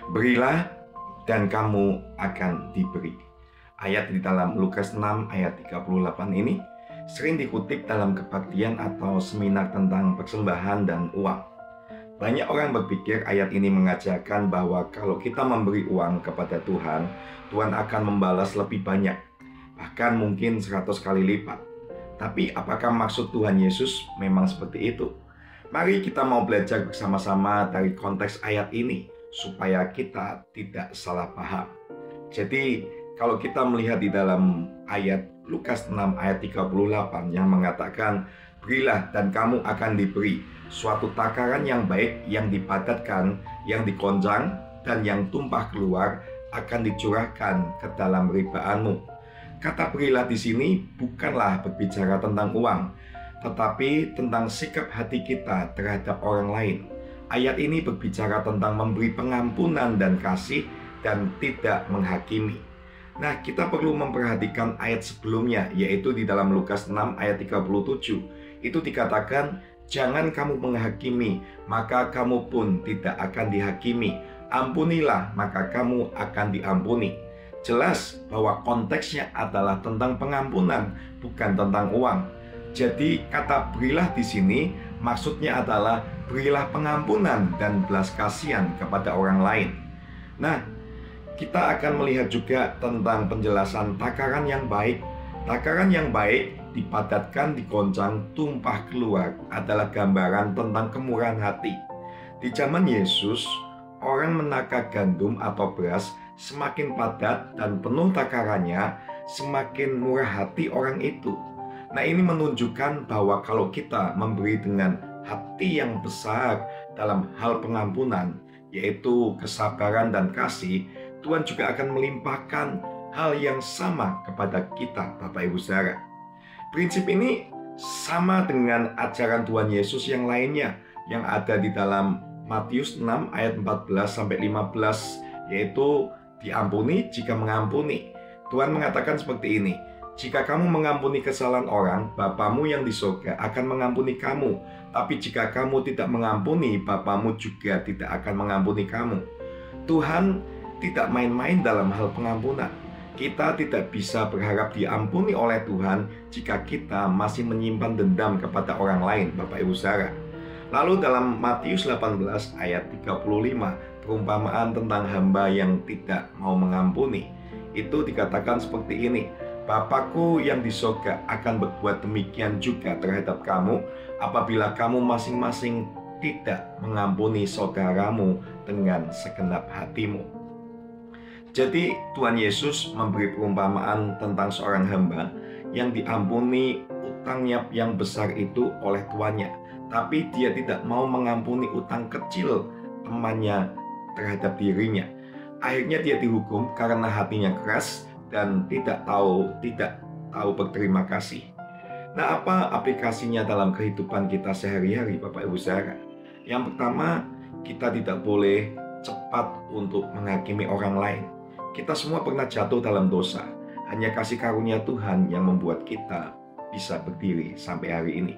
Berilah dan kamu akan diberi. Ayat di dalam Lukas 6 ayat 38 ini sering dikutip dalam kebaktian atau seminar tentang persembahan dan uang. Banyak orang berpikir ayat ini mengajarkan bahwa kalau kita memberi uang kepada Tuhan, Tuhan akan membalas lebih banyak, bahkan mungkin 100 kali lipat. Tapi apakah maksud Tuhan Yesus memang seperti itu? Mari kita mau belajar bersama-sama dari konteks ayat ini, supaya kita tidak salah paham. Jadi, kalau kita melihat di dalam ayat Lukas 6 ayat 38 yang mengatakan, berilah dan kamu akan diberi, suatu takaran yang baik, yang dipadatkan, yang dikonjang, dan yang tumpah keluar akan dicurahkan ke dalam ribaanmu. Kata berilah di sini bukanlah berbicara tentang uang, tetapi tentang sikap hati kita terhadap orang lain. Ayat ini berbicara tentang memberi pengampunan dan kasih dan tidak menghakimi. Nah, kita perlu memperhatikan ayat sebelumnya, yaitu di dalam Lukas 6 ayat 37. Itu dikatakan, jangan kamu menghakimi, maka kamu pun tidak akan dihakimi. Ampunilah, maka kamu akan diampuni. Jelas bahwa konteksnya adalah tentang pengampunan, bukan tentang uang. Jadi kata berilah di sini maksudnya adalah berilah pengampunan dan belas kasihan kepada orang lain. Nah, kita akan melihat juga tentang penjelasan takaran yang baik. Takaran yang baik dipadatkan, digoncang, tumpah keluar adalah gambaran tentang kemurahan hati. Di zaman Yesus, orang menakar gandum atau beras semakin padat dan penuh takarannya, semakin murah hati orang itu. Nah, ini menunjukkan bahwa kalau kita memberi dengan hati yang besar dalam hal pengampunan, yaitu kesabaran dan kasih, Tuhan juga akan melimpahkan hal yang sama kepada kita, Bapak Ibu Saudara. Prinsip ini sama dengan ajaran Tuhan Yesus yang lainnya yang ada di dalam Matius 6 ayat 14-15, yaitu diampuni jika mengampuni. Tuhan mengatakan seperti ini, jika kamu mengampuni kesalahan orang, Bapamu yang di surga akan mengampuni kamu. Tapi jika kamu tidak mengampuni, Bapamu juga tidak akan mengampuni kamu. Tuhan tidak main-main dalam hal pengampunan. Kita tidak bisa berharap diampuni oleh Tuhan jika kita masih menyimpan dendam kepada orang lain, Bapak Ibu Saudara. Lalu dalam Matius 18 ayat 35, perumpamaan tentang hamba yang tidak mau mengampuni, itu dikatakan seperti ini, Bapakku yang di surga akan berbuat demikian juga terhadap kamu apabila kamu masing-masing tidak mengampuni saudaramu dengan segenap hatimu. Jadi Tuhan Yesus memberi perumpamaan tentang seorang hamba yang diampuni utangnya yang besar itu oleh tuannya, tapi dia tidak mau mengampuni utang kecil temannya terhadap dirinya. Akhirnya dia dihukum karena hatinya keras dan tidak tahu berterima kasih. Nah, apa aplikasinya dalam kehidupan kita sehari-hari, Bapak Ibu Saudara? Yang pertama, kita tidak boleh cepat untuk menghakimi orang lain. Kita semua pernah jatuh dalam dosa. Hanya kasih karunia Tuhan yang membuat kita bisa berdiri sampai hari ini.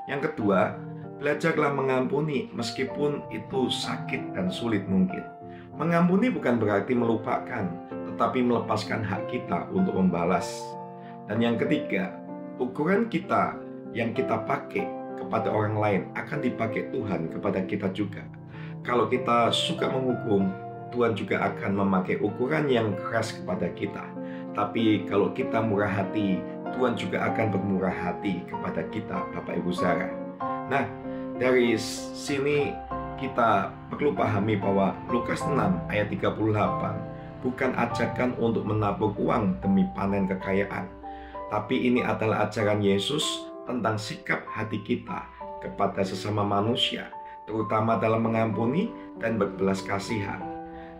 Yang kedua, belajarlah mengampuni meskipun itu sakit dan sulit mungkin. Mengampuni bukan berarti melupakan, tetapi melepaskan hak kita untuk membalas. Dan yang ketiga, ukuran kita yang kita pakai kepada orang lain akan dipakai Tuhan kepada kita juga. Kalau kita suka menghukum, Tuhan juga akan memakai ukuran yang keras kepada kita. Tapi kalau kita murah hati, Tuhan juga akan bermurah hati kepada kita, Bapak Ibu Saudara. Nah, dari sini kita perlu pahami bahwa Lukas 6 ayat 38 bukan ajakan untuk menabur uang demi panen kekayaan. Tapi ini adalah ajaran Yesus tentang sikap hati kita kepada sesama manusia, terutama dalam mengampuni dan berbelas kasihan.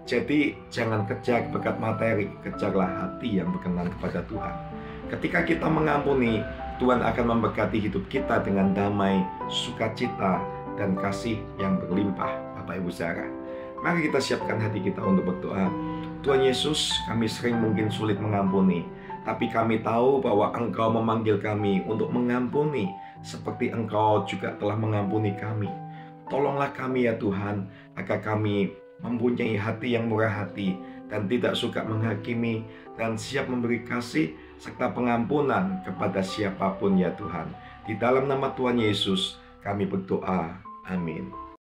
Jadi jangan kejar berkat materi, kejarlah hati yang berkenan kepada Tuhan. Ketika kita mengampuni, Tuhan akan memberkati hidup kita dengan damai, sukacita, dan kasih yang berlimpah, Bapak Ibu Saudara. Mari kita siapkan hati kita untuk berdoa. Tuhan Yesus, kami sering mungkin sulit mengampuni, tapi kami tahu bahwa Engkau memanggil kami untuk mengampuni seperti Engkau juga telah mengampuni kami. Tolonglah kami ya Tuhan, agar kami mempunyai hati yang murah hati, dan tidak suka menghakimi, dan siap memberi kasih serta pengampunan kepada siapapun ya Tuhan. Di dalam nama Tuhan Yesus kami berdoa. Amin.